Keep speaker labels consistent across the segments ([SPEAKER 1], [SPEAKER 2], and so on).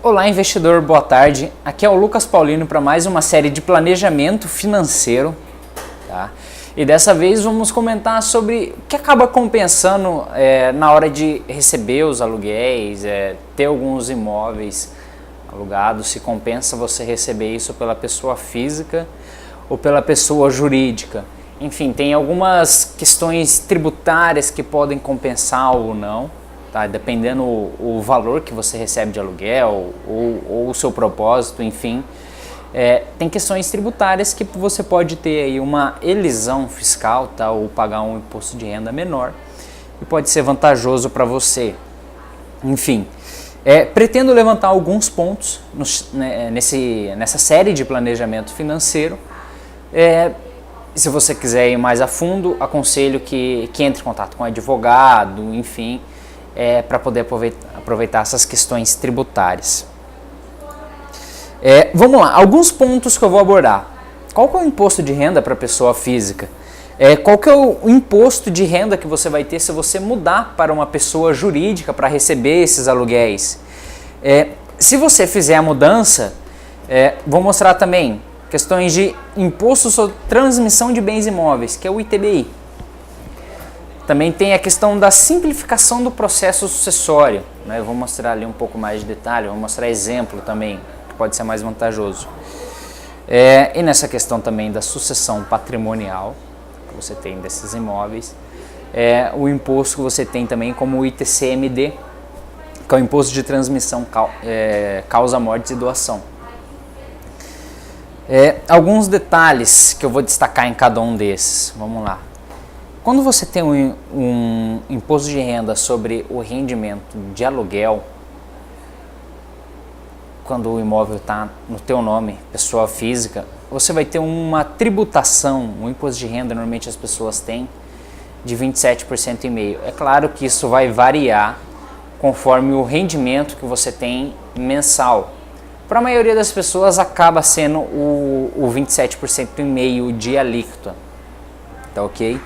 [SPEAKER 1] Olá, investidor, boa tarde. Aqui é o Lucas Paulino para mais uma série de planejamento financeiro, tá? E dessa vez vamos comentar sobre o que acaba compensando na hora de receber os aluguéis, ter alguns imóveis alugados, se compensa você receber isso pela pessoa física ou pela pessoa jurídica. Enfim, tem algumas questões tributárias que podem compensar ou não. Tá, dependendo o valor que você recebe de aluguel ou o seu propósito, enfim, tem questões tributárias que você pode ter aí uma elisão fiscal, tá, ou pagar um imposto de renda menor e pode ser vantajoso para você. Enfim, pretendo levantar alguns pontos nessa série de planejamento financeiro. Se você quiser ir mais a fundo, aconselho que entre em contato com um advogado, enfim, para poder aproveitar essas questões tributárias. Vamos lá, alguns pontos que eu vou abordar. Qual que é o imposto de renda para a pessoa física? Qual que é o imposto de renda que você vai ter se você mudar para uma pessoa jurídica para receber esses aluguéis? Se você fizer a mudança, vou mostrar também questões de imposto sobre transmissão de bens imóveis, que é o ITBI. Também tem a questão da simplificação do processo sucessório, né? Eu vou mostrar ali um pouco mais de detalhe, vou mostrar exemplo também, que pode ser mais vantajoso. E nessa questão também da sucessão patrimonial, que você tem desses imóveis, o imposto que você tem também como o ITCMD, que é o imposto de transmissão, causa, mortes e doação. Alguns detalhes que eu vou destacar em cada um desses, vamos lá. Quando você tem um imposto de renda sobre o rendimento de aluguel, quando o imóvel está no teu nome, pessoa física, você vai ter uma tributação, um imposto de renda, normalmente as pessoas têm, de 27,5%. É claro que isso vai variar conforme o rendimento que você tem mensal. Para a maioria das pessoas acaba sendo o 27,5% de alíquota, tá ok?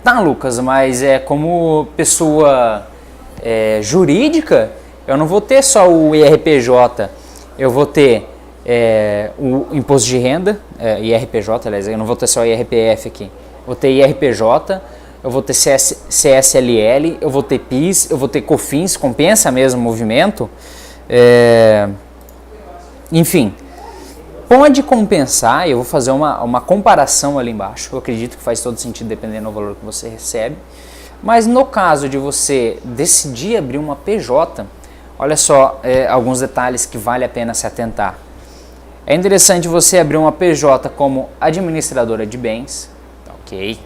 [SPEAKER 1] Tá, Lucas, mas como pessoa jurídica, eu não vou ter só o IRPJ, eu vou ter o imposto de renda, IRPJ, aliás, eu não vou ter só IRPF aqui, vou ter IRPJ, eu vou ter CSLL, eu vou ter PIS, eu vou ter COFINS, compensa mesmo o movimento, enfim. Pode compensar, eu vou fazer uma comparação ali embaixo, eu acredito que faz todo sentido dependendo do valor que você recebe, mas no caso de você decidir abrir uma PJ, olha só alguns detalhes que vale a pena se atentar. É interessante você abrir uma PJ como administradora de bens, tá, ok?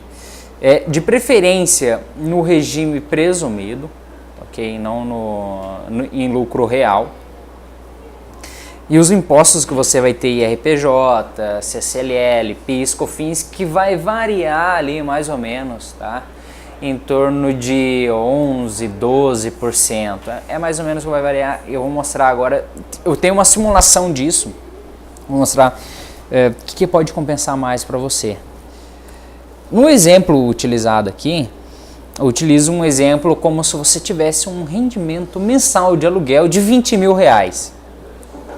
[SPEAKER 1] De preferência no regime presumido, tá, ok? Não em lucro real. E os impostos que você vai ter IRPJ, CSLL, PIS, COFINS, que vai variar ali mais ou menos, tá? Em torno de 11%, 12%. É mais ou menos o que vai variar. Eu vou mostrar agora, eu tenho uma simulação disso. Vou mostrar o que pode compensar mais para você. No exemplo utilizado aqui, eu utilizo um exemplo como se você tivesse um rendimento mensal de aluguel de R$20 mil.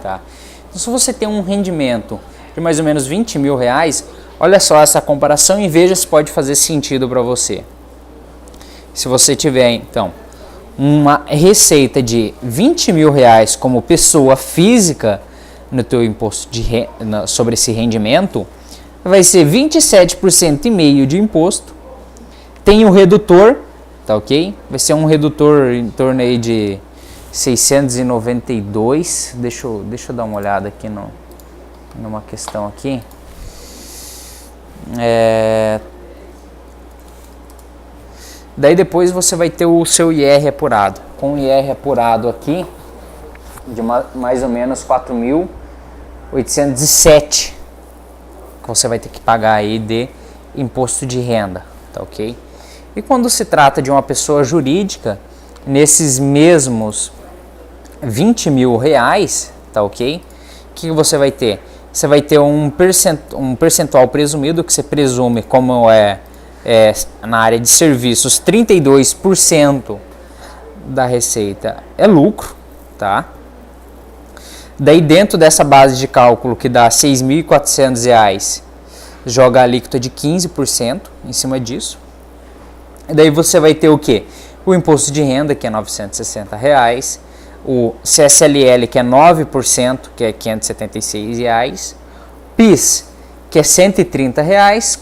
[SPEAKER 1] Tá? Então, se você tem um rendimento de mais ou menos R$20 mil, olha só essa comparação e veja se pode fazer sentido para você. Se você tiver, então, uma receita de R$20 mil como pessoa física no teu imposto sobre esse rendimento, vai ser 27,5% de imposto. Tem o redutor, tá ok? Vai ser um redutor em torno aí de 692, deixa eu dar uma olhada aqui numa questão aqui. Daí depois você vai ter o seu IR apurado. Com o IR apurado aqui, de mais ou menos 4.807, que você vai ter que pagar aí de imposto de renda, tá ok? E quando se trata de uma pessoa jurídica, nesses mesmos R$20 mil, tá ok? O que você vai ter? Você vai ter um percentual presumido, que você presume, como na área de serviços, 32% da receita é lucro, tá? Daí dentro dessa base de cálculo que dá R$ 6.400, joga a alíquota de 15% em cima disso. E daí você vai ter o quê? O imposto de renda, que é R$ 960, o CSLL, que é 9%, que é R$ 576, PIS, que é R$ 130,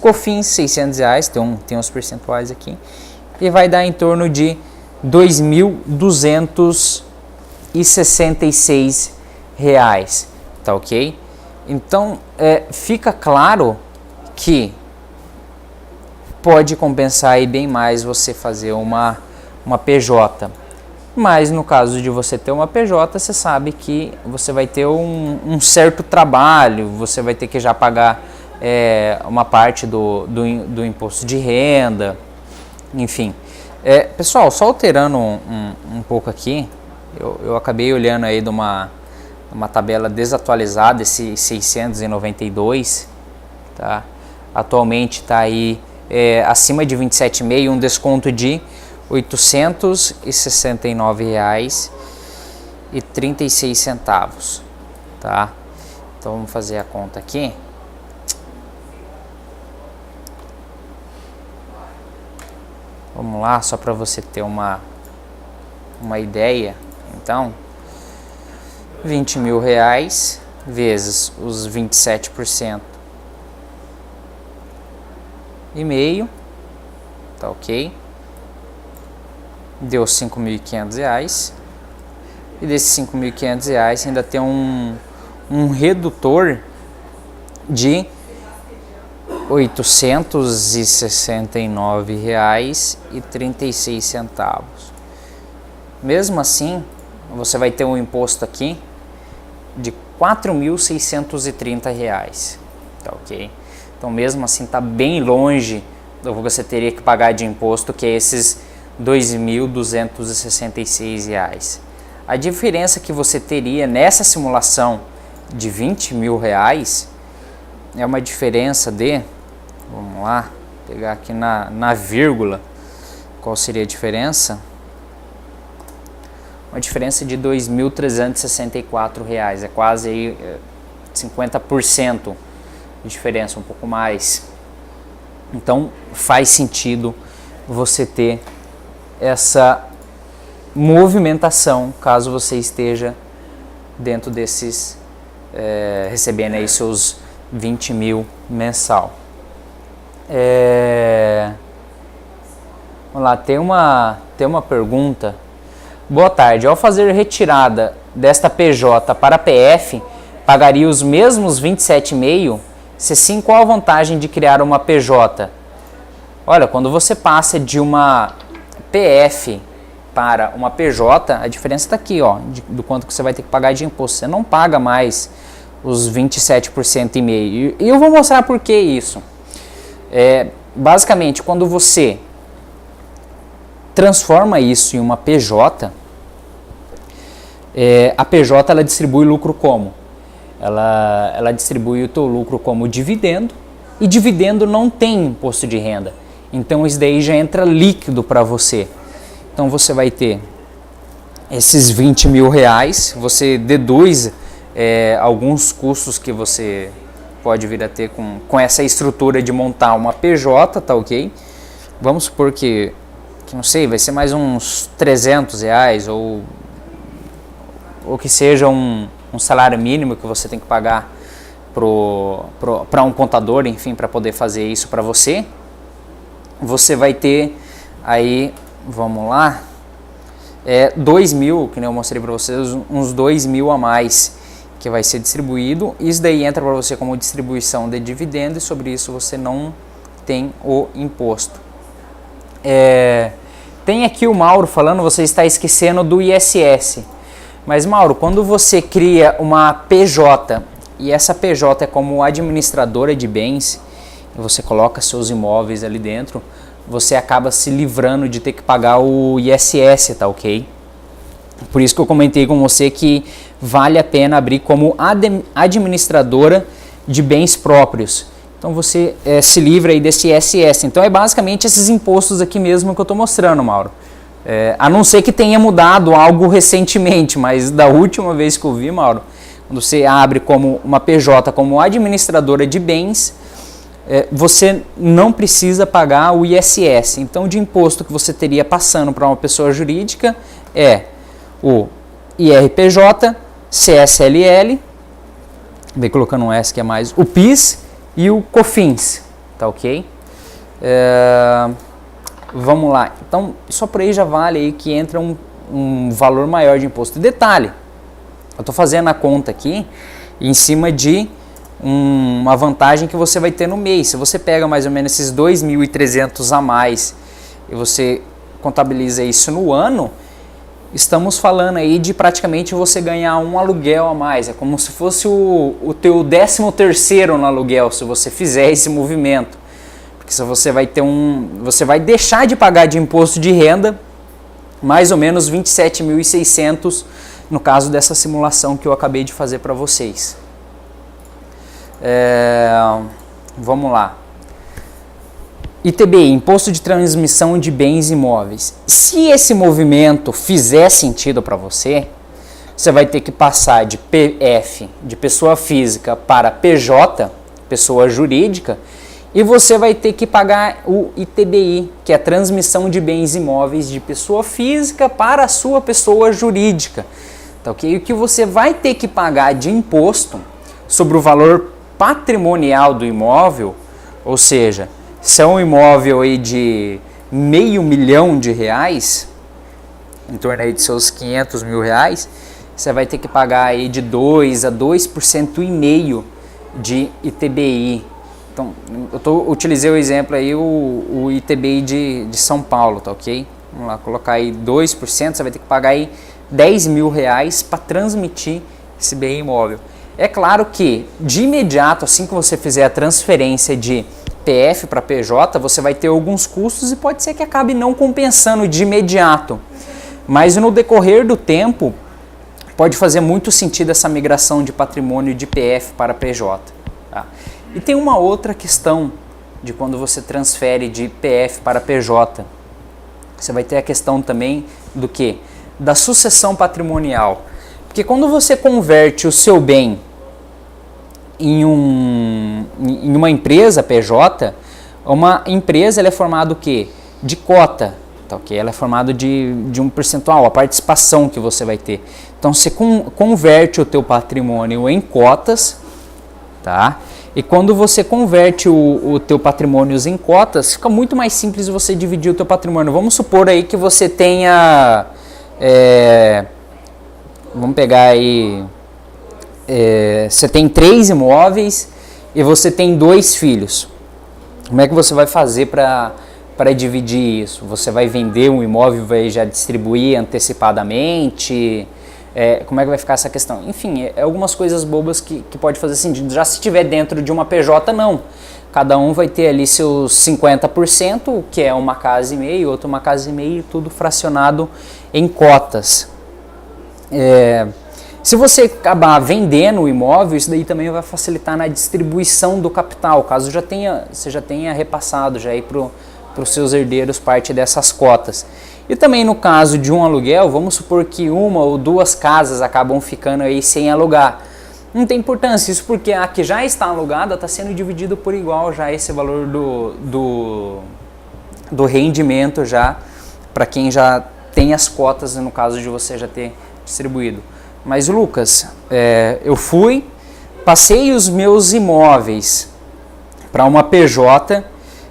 [SPEAKER 1] COFINS, R$ 600, tem uns percentuais aqui, e vai dar em torno de R$ 2.266, tá ok? Então, fica claro que pode compensar aí bem mais você fazer uma PJ. Mas no caso de você ter uma PJ, você sabe que você vai ter um certo trabalho, você vai ter que já pagar uma parte do imposto de renda, enfim. Pessoal, só alterando um pouco aqui, eu acabei olhando aí de uma tabela desatualizada, esse 692, tá? Atualmente está aí acima de 27,5, um desconto de R$ 869,36, tá? Então vamos fazer a conta aqui. Vamos lá, só para você ter uma ideia. Então, R$ 20.000 vezes os 27% e meio, tá ok? Deu R$ 5.500, e desses R$ 5.500 ainda tem um redutor de R$ 869,36. Mesmo assim, você vai ter um imposto aqui de R$ 4.630, tá ok? Então mesmo assim está bem longe do que você teria que pagar de imposto, que é esses R$ 2.266. A diferença que você teria nessa simulação de R$ 20.000 é uma diferença de, vamos lá, pegar aqui na vírgula, qual seria a diferença? Uma diferença de R$ 2.364, é quase aí 50% de diferença, um pouco mais. Então faz sentido você ter essa movimentação caso você esteja dentro desses, recebendo aí seus 20.000 mensal. Vamos lá, tem uma pergunta. Boa tarde, ao fazer retirada desta PJ para PF, pagaria os mesmos 27,5? Se sim, qual a vantagem de criar uma PJ? Olha, quando você passa de uma PF para uma PJ, a diferença está aqui, ó, do quanto que você vai ter que pagar de imposto. Você não paga mais os 27% e meio. E eu vou mostrar por que isso. Basicamente, quando você transforma isso em uma PJ, a PJ ela distribui lucro como? Ela distribui o teu lucro como dividendo, e dividendo não tem imposto de renda. Então isso daí já entra líquido para você. Então você vai ter esses R$ 20.000, você deduz alguns custos que você pode vir a ter com essa estrutura de montar uma PJ, tá ok? Vamos supor que não sei, vai ser mais uns R$ 300 ou que seja um salário mínimo que você tem que pagar para um contador, enfim, para poder fazer isso para você. Você vai ter aí, vamos lá, 2.000, que nem eu mostrei para vocês, uns 2.000 a mais que vai ser distribuído. Isso daí entra para você como distribuição de dividendo e sobre isso você não tem o imposto. Tem aqui o Mauro falando, você está esquecendo do ISS. Mas Mauro, quando você cria uma PJ e essa PJ é como administradora de bens, e você coloca seus imóveis ali dentro, você acaba se livrando de ter que pagar o ISS, tá ok? Por isso que eu comentei com você que vale a pena abrir como administradora de bens próprios. Então você se livra aí desse ISS. Então é basicamente esses impostos aqui mesmo que eu estou mostrando, Mauro. A não ser que tenha mudado algo recentemente, mas da última vez que eu vi, Mauro, quando você abre como uma PJ, como administradora de bens, você não precisa pagar o ISS. Então, de imposto que você teria passando para uma pessoa jurídica é o IRPJ, CSLL, vem colocando um S que é mais, o PIS e o COFINS, tá ok? Vamos lá, então só por aí já vale aí que entra um valor maior de imposto. Detalhe, eu estou fazendo a conta aqui em cima de uma vantagem que você vai ter no mês. Se você pega mais ou menos esses 2.300 a mais e você contabiliza isso no ano, estamos falando aí de praticamente você ganhar um aluguel a mais. É como se fosse o teu 13º no aluguel, se você fizer esse movimento. Porque se você vai ter você vai deixar de pagar de imposto de renda mais ou menos 27.600 no caso dessa simulação que eu acabei de fazer para vocês. Vamos lá. ITBI, Imposto de Transmissão de Bens Imóveis. Se esse movimento fizer sentido para você, você vai ter que passar de PF, de pessoa física, para PJ, pessoa jurídica, e você vai ter que pagar o ITBI, que é a transmissão de bens imóveis de pessoa física para a sua pessoa jurídica. Tá, okay? O que você vai ter que pagar de imposto sobre o valor patrimonial do imóvel, ou seja, se é um imóvel aí de R$500 mil, em torno aí de seus R$500 mil, você vai ter que pagar aí de 2 a 2,5% de ITBI. Então, utilizei o exemplo aí, o ITBI de São Paulo, tá ok? Vamos lá, colocar aí 2%, você vai ter que pagar aí R$10 mil para transmitir esse bem imóvel. É claro que, de imediato, assim que você fizer a transferência de PF para PJ, você vai ter alguns custos e pode ser que acabe não compensando de imediato. Mas no decorrer do tempo, pode fazer muito sentido essa migração de patrimônio de PF para PJ. Tá? E tem uma outra questão de quando você transfere de PF para PJ. Você vai ter a questão também do quê? Da sucessão patrimonial. Porque quando você converte o seu bem em uma empresa PJ, uma empresa ela é formada o quê? De cota, tá, okay? Ela é formada de um percentual, a participação que você vai ter. Então você converte o teu patrimônio em cotas, tá? E quando você converte o teu patrimônio em cotas, fica muito mais simples você dividir o teu patrimônio. Vamos supor aí que você tenha, vamos pegar aí, você tem 3 imóveis e você tem 2 filhos. Como é que você vai fazer para dividir isso? Você vai vender um imóvel e vai já distribuir antecipadamente? Como é que vai ficar essa questão? Enfim, algumas coisas bobas que pode fazer sentido. Já se estiver dentro de uma PJ, não. Cada um vai ter ali seus 50%, que é uma casa e meia, outra uma casa e meia, tudo fracionado em cotas. Se você acabar vendendo o imóvel, isso daí também vai facilitar na distribuição do capital, caso você já tenha repassado já para os seus herdeiros parte dessas cotas. E também no caso de um aluguel, vamos supor que 1 ou 2 casas acabam ficando aí sem alugar. Não tem importância, isso porque a que já está alugada está sendo dividido por igual já esse valor do rendimento já para quem já tem as cotas, no caso de você já ter distribuído. Mas Lucas, eu passei os meus imóveis para uma PJ,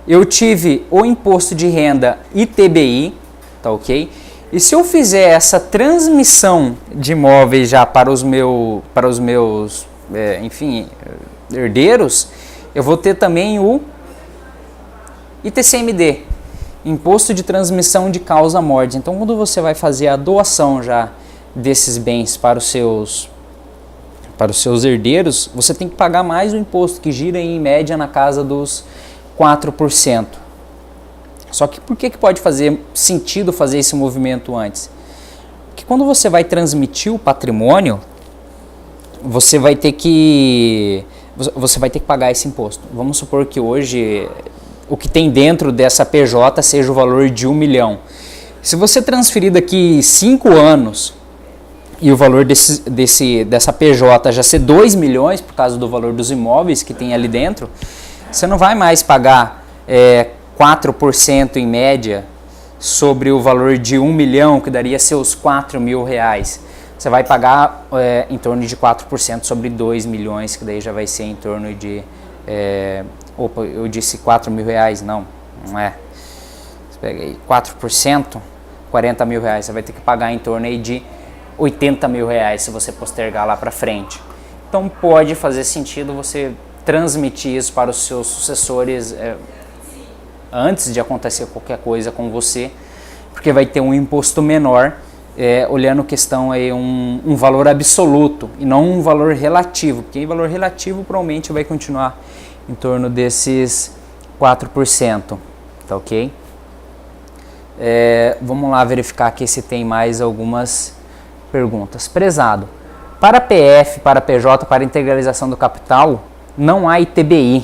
[SPEAKER 1] eu tive o imposto de renda ITBI, tá ok? E se eu fizer essa transmissão de imóveis já para os meus herdeiros, eu vou ter também o ITCMD, Imposto de Transmissão de Causa Morte. Então, quando você vai fazer a doação já desses bens para os seus herdeiros, você tem que pagar mais o imposto, que gira em média na casa dos 4%. Só que por que pode fazer sentido fazer esse movimento antes? Porque quando você vai transmitir o patrimônio, você vai ter que pagar esse imposto. Vamos supor que hoje o que tem dentro dessa PJ seja o valor de R$1 milhão. Se você transferir daqui 5 anos e o valor dessa PJ já ser 2 milhões por causa do valor dos imóveis que tem ali dentro, você não vai mais pagar 4% em média sobre o valor de 1 milhão, que daria seus 4 mil reais. Você vai pagar em torno de 4% sobre 2 milhões, que daí já vai ser em torno de... opa, eu disse 4 mil reais, não é. Você pega aí 4%, 40 mil reais. Você vai ter que pagar em torno aí de 80 mil reais se você postergar lá para frente. Então pode fazer sentido você transmitir isso para os seus sucessores antes de acontecer qualquer coisa com você, porque vai ter um imposto menor, olhando questão aí um valor absoluto e não um valor relativo, porque em valor relativo provavelmente vai continuar em torno desses 4%, tá ok? Vamos lá verificar aqui se tem mais algumas perguntas. Prezado, para PF, para PJ, para integralização do capital, não há ITBI.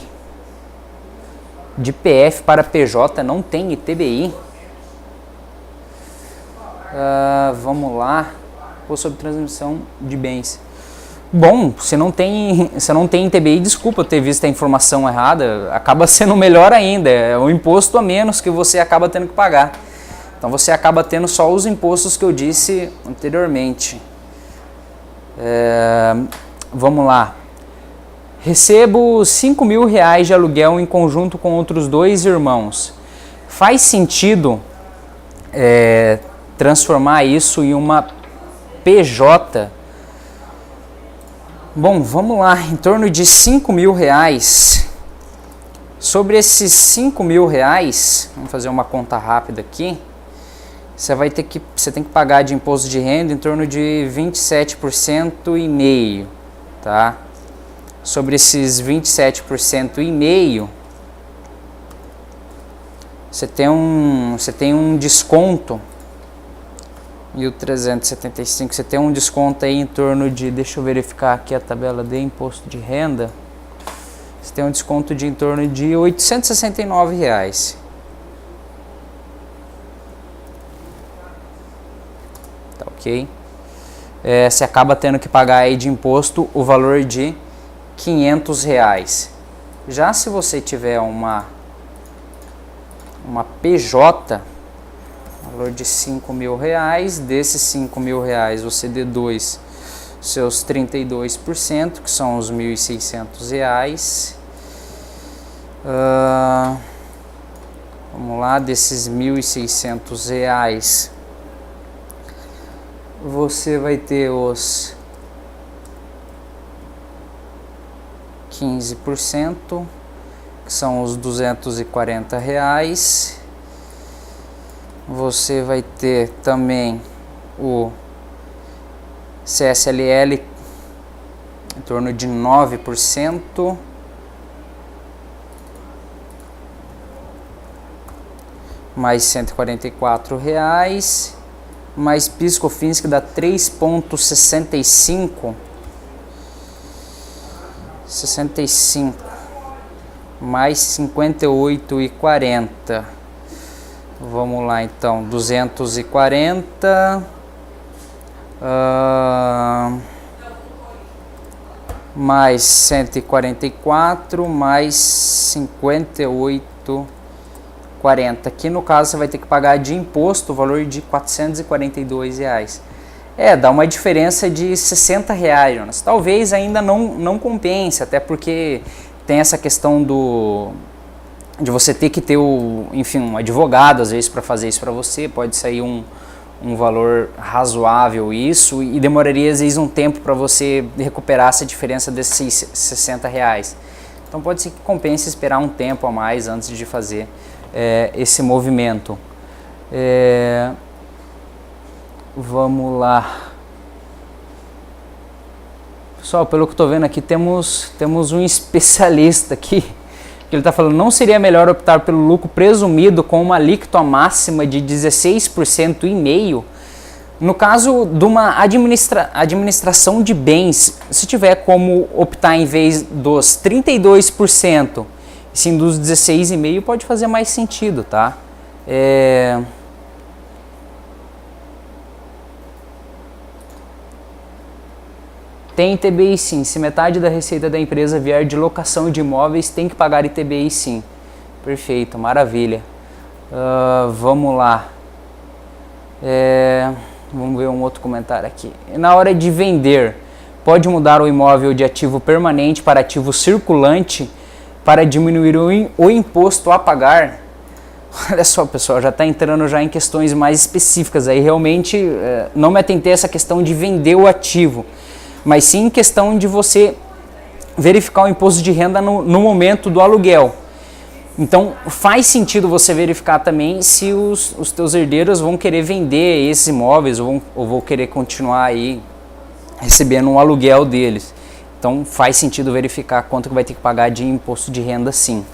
[SPEAKER 1] De PF para PJ não tem ITBI? Vamos lá. Imposto sobre transmissão de bens. Bom, se não tem ITBI, desculpa eu ter visto a informação errada, acaba sendo melhor ainda. É um imposto a menos que você acaba tendo que pagar. Então você acaba tendo só os impostos que eu disse anteriormente. Vamos lá. Recebo 5 mil reais de aluguel em conjunto com outros 2 irmãos. Faz sentido transformar isso em uma PJ? Bom, vamos lá. Em torno de 5 mil reais. Sobre esses 5 mil reais, vamos fazer uma conta rápida aqui. Você tem que pagar de imposto de renda em torno de 27% e meio, tá? Sobre esses 27% e meio, você tem um desconto, 1.375, você tem um desconto aí em torno de, deixa eu verificar aqui a tabela de imposto de renda, você tem um desconto de em torno de R$ 869 reais. Tá ok? Você acaba tendo que pagar aí de imposto o valor de R$500 reais. Já se você tiver uma PJ, valor de 5 mil reais, desses 5 mil reais você deduz seus 32%, que são os 1.600 reais. Vamos lá, desses 1.600 reais, você vai ter os 15%, que são os 240 reais. Você vai ter também o CSLL em torno de 9%. Mais R$ 144 reais. Mais PIS/COFINS, que dá 3,65. 65 mais 58,40. Vamos lá então, 240 mais 144 mais 58,40. Aqui no caso você vai ter que pagar de imposto o valor de R$ 442 reais. Dá uma diferença de R$ 60 reais, Jonas. Talvez ainda não compense, até porque tem essa questão de você ter que ter um advogado, às vezes, para fazer isso para você. Pode sair um valor razoável isso, e demoraria, às vezes, um tempo para você recuperar essa diferença desses 60 reais. Então pode ser que compense esperar um tempo a mais antes de fazer esse movimento. Vamos lá. Pessoal, pelo que eu estou vendo aqui, temos um especialista aqui, que ele está falando, não seria melhor optar pelo lucro presumido com uma alíquota máxima de 16% e meio? No caso de uma administração de bens, se tiver como optar em vez dos 32%, sim dos 16,5%, pode fazer mais sentido, tá? Tem ITBI sim. Se metade da receita da empresa vier de locação de imóveis, tem que pagar ITBI sim. Perfeito, maravilha. Vamos lá. Vamos ver um outro comentário aqui. Na hora de vender, pode mudar o imóvel de ativo permanente para ativo circulante para diminuir o imposto a pagar? Olha só, pessoal, já está entrando já em questões mais específicas. Aí realmente não me atentei a essa questão de vender o ativo, mas sim em questão de você verificar o imposto de renda no momento do aluguel. Então faz sentido você verificar também se os teus herdeiros vão querer vender esses imóveis ou vão querer continuar aí recebendo um aluguel deles. Então faz sentido verificar quanto que vai ter que pagar de imposto de renda sim.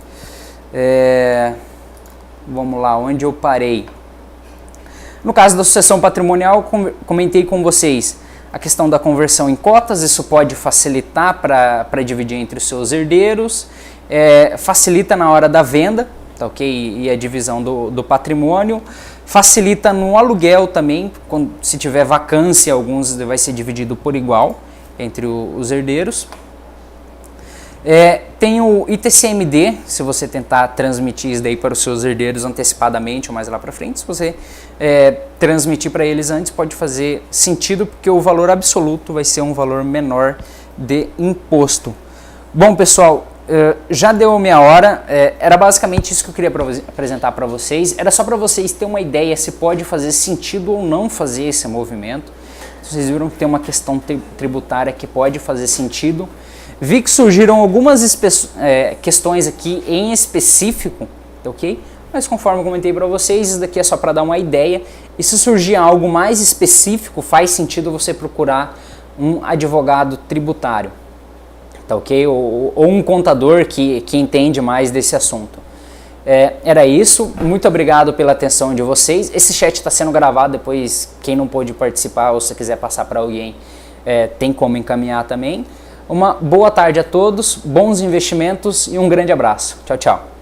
[SPEAKER 1] Vamos lá, onde eu parei? No caso da sucessão patrimonial, comentei com vocês a questão da conversão em cotas. Isso pode facilitar para dividir entre os seus herdeiros, facilita na hora da venda, tá ok? E a divisão do patrimônio, facilita no aluguel também, se tiver vacância, alguns vai ser dividido por igual entre os herdeiros. Tem o ITCMD, se você tentar transmitir isso daí para os seus herdeiros antecipadamente ou mais lá para frente, se você transmitir para eles antes, pode fazer sentido, porque o valor absoluto vai ser um valor menor de imposto. Bom, pessoal, já deu meia hora, era basicamente isso que eu queria apresentar para vocês. Era só para vocês terem uma ideia se pode fazer sentido ou não fazer esse movimento. Vocês viram que tem uma questão tributária que pode fazer sentido. Vi que surgiram algumas questões aqui em específico, ok? Mas conforme eu comentei para vocês, isso daqui é só para dar uma ideia. E se surgir algo mais específico, faz sentido você procurar um advogado tributário, tá ok? Ou um contador que entende mais desse assunto. Era isso, muito obrigado pela atenção de vocês. Esse chat está sendo gravado, depois quem não pôde participar ou se quiser passar para alguém, tem como encaminhar também. Uma boa tarde a todos, bons investimentos e um grande abraço. Tchau, tchau.